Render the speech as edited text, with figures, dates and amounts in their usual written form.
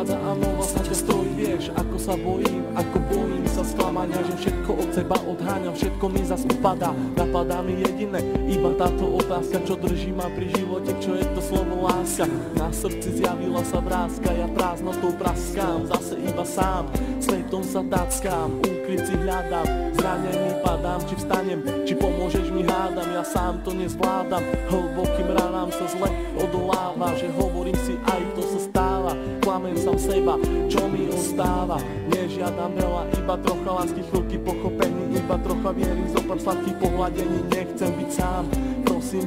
prichádza a znova sa ťa stojí. Vieš, ako sa bojím sa sklamania, že všetko od seba odháňam, všetko mi zas upadá. Napadá mi jediné, iba táto otázka, čo drží ma pri živote, čo je to slovo láska. Na srdci zjavila sa vrázka, ja prázdnotou praskám, zase iba sám, svetom sa tackám, úkryt si hľadám, zranený padám, či vstanem, či pomôžeš mi hádam, ja sám to nezvládam, hlbokým ranám sa zle odoláva, že hovorím si aj to sa stáva, klamem sám seba, čo mi ostáva, nežiadam veľa, iba trocha lásky, chvíľky pochopení, iba trocha viery, zopár sladkých pohľadení, nechcem byť sám, prosím.